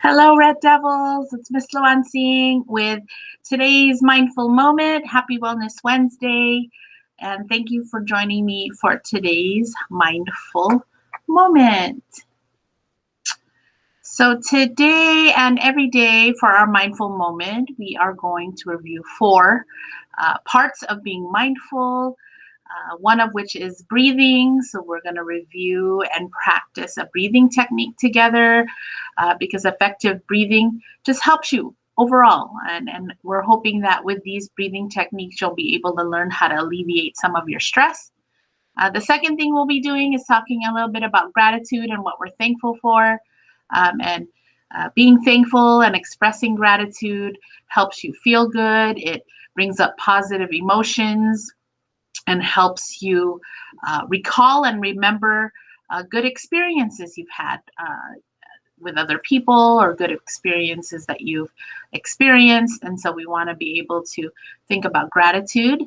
Hello, Red Devils. It's Miss Luan Singh with today's Mindful Moment. Happy Wellness Wednesday. And thank you for joining me for today's Mindful Moment. So today and every day for our Mindful Moment, we are going to review four parts of being mindful, one of which is breathing. So we're going to review and practice a breathing technique together because effective breathing just helps you overall. And we're hoping that with these breathing techniques, you'll be able to learn how to alleviate some of your stress. The second thing we'll be doing is talking a little bit about gratitude and what we're thankful for. And being thankful and expressing gratitude helps you feel good. It brings up positive emotions and helps you recall and remember good experiences you've had with other people or good experiences that you've experienced. And so we want to be able to think about gratitude.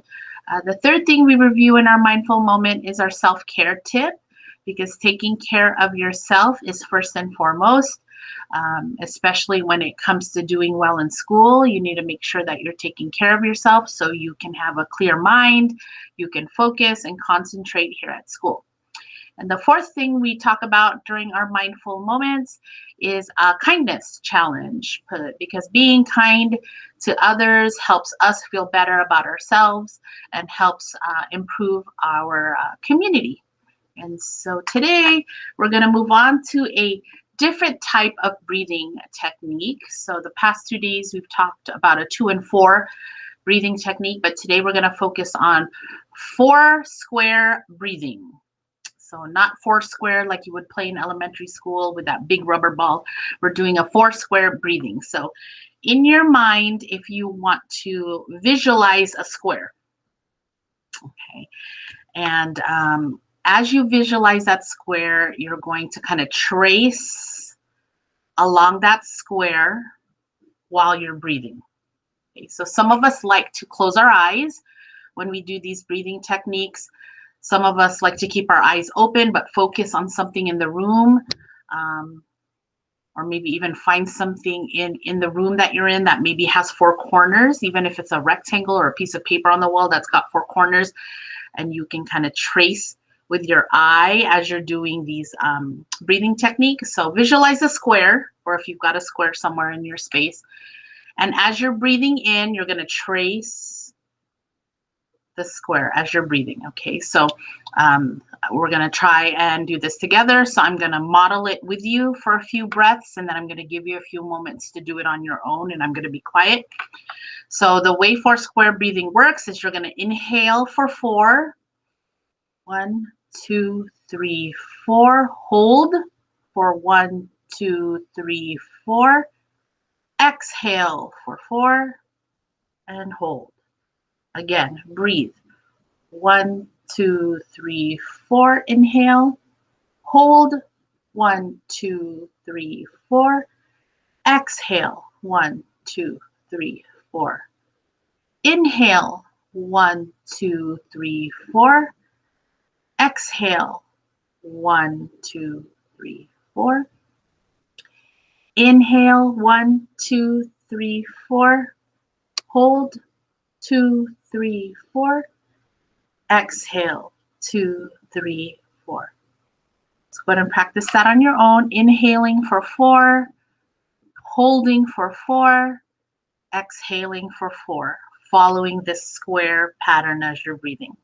The third thing we review in our mindful moment is our self-care tip, because taking care of yourself is first and foremost. Especially when it comes to doing well in school, you need to make sure that you're taking care of yourself so you can have a clear mind, you can focus and concentrate here at school. And the fourth thing we talk about during our mindful moments is a kindness challenge, because being kind to others helps us feel better about ourselves and helps improve our community. And so today we're going to move on to a different type of breathing technique. So the past 2 days we've talked about a 2 and 4 breathing technique, but today we're going to focus on 4 square breathing. So not 4 square like you would play in elementary school with that big rubber ball. We're doing a 4 square breathing. So in your mind, if you want to visualize a square, okay, and as you visualize that square, you're going to kind of trace along that square while you're breathing. Okay, so some of us like to close our eyes when we do these breathing techniques. Some of us like to keep our eyes open but focus on something in the room, or maybe even find something in the room that you're in that maybe has 4 corners, even if it's a rectangle or a piece of paper on the wall that's got 4 corners, and you can kind of trace with your eye as you're doing these breathing techniques. So visualize a square, or if you've got a square somewhere in your space. And as you're breathing in, you're going to trace the square as you're breathing. Okay, so we're going to try and do this together. So I'm going to model it with you for a few breaths, and then I'm going to give you a few moments to do it on your own, and I'm going to be quiet. So the way 4 square breathing works is you're going to inhale for 4. 1, 2, 3, 4. Hold for 1, 2, 3, 4. Exhale for 4 and hold. Again, breathe. 1, 2, 3, 4. Inhale. Hold. 1, 2, 3, 4. Exhale. 1, 2, 3, 4. Inhale. 1, 2, 3, 4. Exhale. 1, 2, 3, 4. Inhale. 1, 2, 3, 4. Hold. 2, 3, 4. Exhale. 2, 3, 4. Let's go ahead and practice that on your own. Inhaling for 4. Holding for 4. Exhaling for 4. Following this square pattern as you're breathing.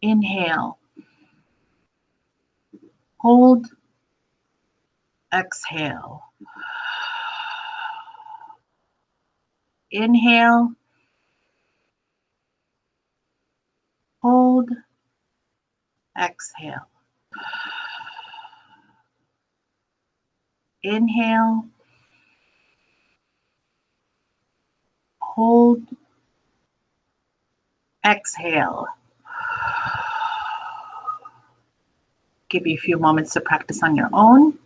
Inhale. Hold. Exhale. Inhale. Hold. Exhale. Inhale. Hold. Exhale. Give you a few moments to practice on your own.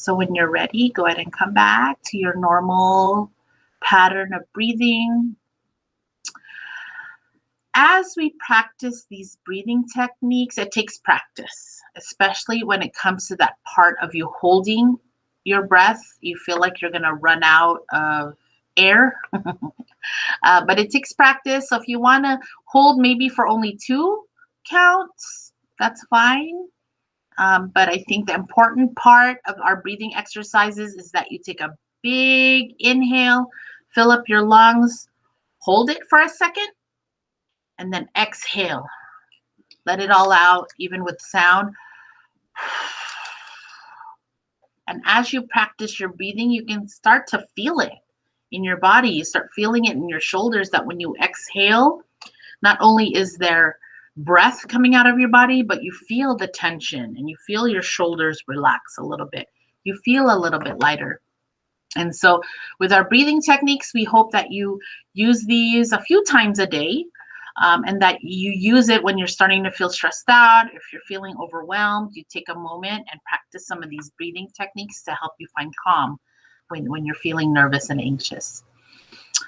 So when you're ready, go ahead and come back to your normal pattern of breathing. As we practice these breathing techniques, it takes practice, especially when it comes to that part of you holding your breath. You feel like you're going to run out of air, but it takes practice. So if you want to hold maybe for only 2 counts, that's fine. But I think the important part of our breathing exercises is that you take a big inhale, fill up your lungs, hold it for a second, and then exhale. Let it all out, even with sound. And as you practice your breathing, you can start to feel it in your body. You start feeling it in your shoulders, that when you exhale, not only is there breath coming out of your body, but you feel the tension and you feel your shoulders relax a little bit. You feel a little bit lighter. And so with our breathing techniques, we hope that you use these a few times a day, and that you use it when you're starting to feel stressed out. If you're feeling overwhelmed, you take a moment and practice some of these breathing techniques to help you find calm when you're feeling nervous and anxious.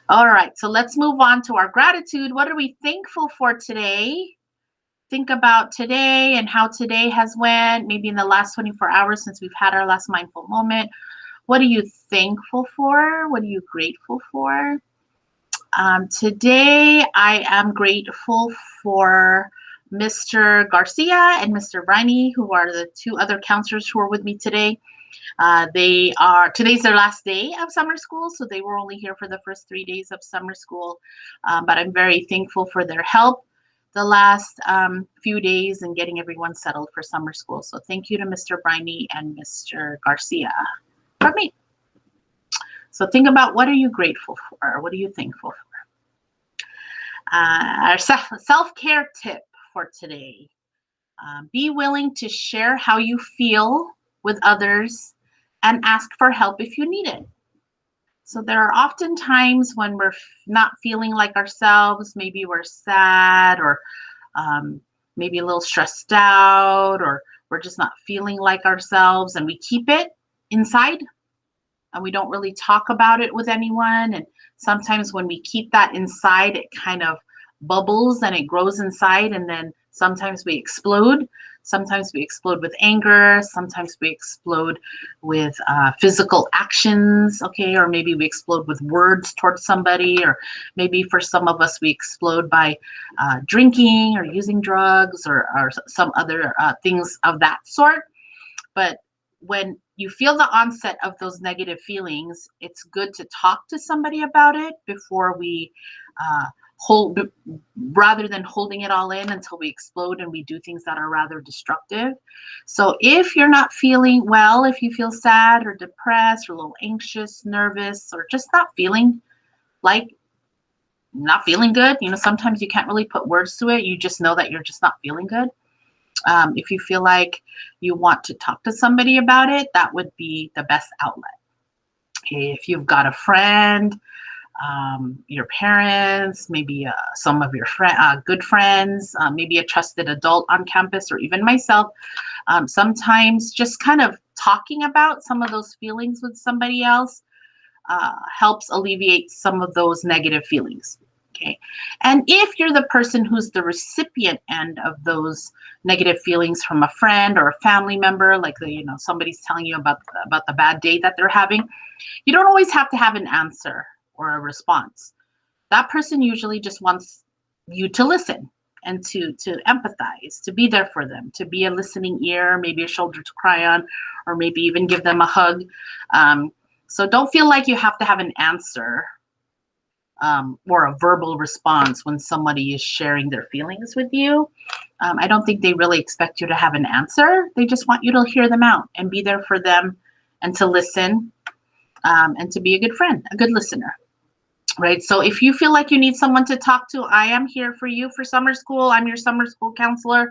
All right, so let's move on to our gratitude. What are we thankful for today? Think about today and how today has went, maybe in the last 24 hours since we've had our last mindful moment. What are you thankful for? What are you grateful for? Today, I am grateful for Mr. Garcia and Mr. Briney, who are the 2 other counselors who are with me today. Today's their last day of summer school, so they were only here for the first 3 days of summer school. But I'm very thankful for their help the last few days in getting everyone settled for summer school. So thank you to Mr. Briney and Mr. Garcia from me. So think about, what are you grateful for? What are you thankful for? Our self-care tip for today. Be willing to share how you feel with others and ask for help if you need it. So there are often times when we're not feeling like ourselves. Maybe we're sad, or maybe a little stressed out, or we're just not feeling like ourselves, and we keep it inside and we don't really talk about it with anyone. And sometimes when we keep that inside, it kind of bubbles and it grows inside, and then sometimes we explode. Sometimes we explode with anger. Sometimes we explode with physical actions, okay? Or maybe we explode with words towards somebody, or maybe for some of us, we explode by drinking or using drugs, or some other things of that sort. But when you feel the onset of those negative feelings, it's good to talk to somebody about it before we hold, rather than holding it all in until we explode and we do things that are rather destructive. So if you're not feeling well, if you feel sad or depressed or a little anxious, nervous, or just not feeling good, sometimes you can't really put words to it. You just know that you're just not feeling good. If you feel like you want to talk to somebody about it, that would be the best outlet. Okay, if you've got a friend, your parents, maybe some of your good friends, maybe a trusted adult on campus, or even myself, sometimes just kind of talking about some of those feelings with somebody else helps alleviate some of those negative feelings. Okay. And if you're the person who's the recipient end of those negative feelings from a friend or a family member, like somebody's telling you about the bad day that they're having, you don't always have to have an answer or a response. That person usually just wants you to listen and to empathize, to be there for them, to be a listening ear, maybe a shoulder to cry on, or maybe even give them a hug. So don't feel like you have to have an answer or a verbal response when somebody is sharing their feelings with you. I don't think they really expect you to have an answer. They just want you to hear them out and be there for them, and to listen, and to be a good friend, a good listener. Right? So if you feel like you need someone to talk to, I am here for you for summer school. I'm your summer school counselor.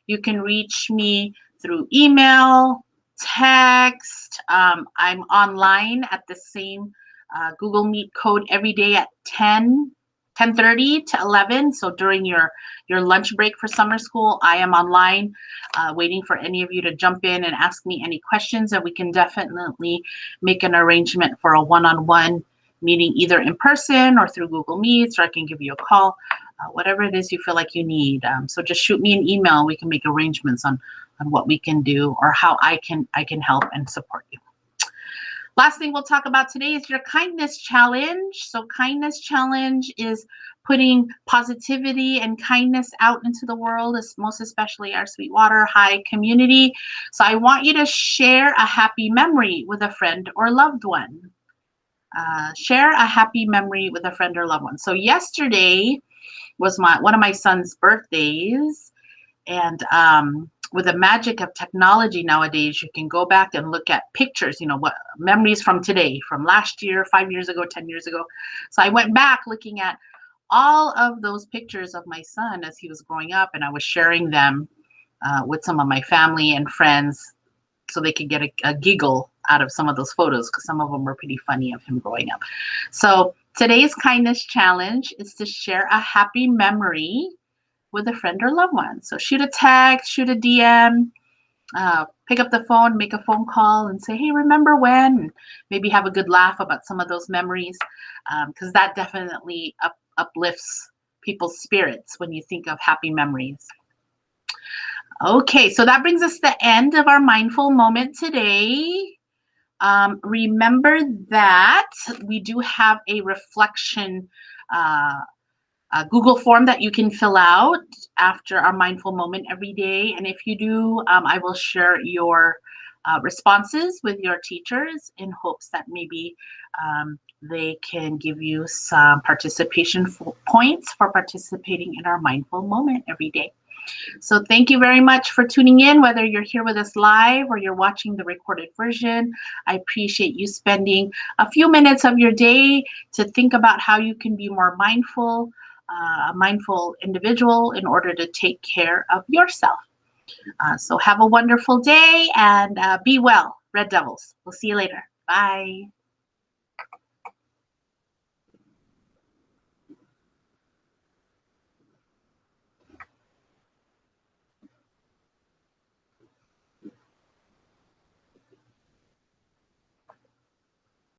You can reach me through email, text. I'm online at the same Google Meet code every day at 10 10:30 to 11. So during your lunch break for summer school, I am online waiting for any of you to jump in and ask me any questions, and we can definitely make an arrangement for a one-on-one meeting either in person or through Google Meets, or I can give you a call, whatever it is you feel like you need. So just shoot me an email. We can make arrangements on what we can do or how I can help and support you. Last thing we'll talk about today is your kindness challenge. So kindness challenge is putting positivity and kindness out into the world, most especially our Sweetwater High community. So I want you to share a happy memory with a friend or loved one. Share a happy memory with a friend or loved one. So yesterday was one of my son's birthdays, and with the magic of technology nowadays, you can go back and look at pictures, what memories from today, from last year, 5 years ago, 10 years ago. So I went back looking at all of those pictures of my son as he was growing up, and I was sharing them with some of my family and friends so they could get a giggle out of some of those photos, because some of them were pretty funny of him growing up. So today's kindness challenge is to share a happy memory with a friend or loved one. So shoot a text, shoot a DM, pick up the phone, make a phone call and say, hey, remember when? And maybe have a good laugh about some of those memories, because that definitely uplifts people's spirits when you think of happy memories. Okay, so that brings us to the end of our mindful moment today. Remember that we do have a reflection Google form that you can fill out after our mindful moment every day. And if you do, I will share your responses with your teachers in hopes that maybe they can give you some participation points for participating in our mindful moment every day. So thank you very much for tuning in, whether you're here with us live or you're watching the recorded version. I appreciate you spending a few minutes of your day to think about how you can be more mindful, a mindful individual in order to take care of yourself. So have a wonderful day and be well, Red Devils. We'll see you later. Bye.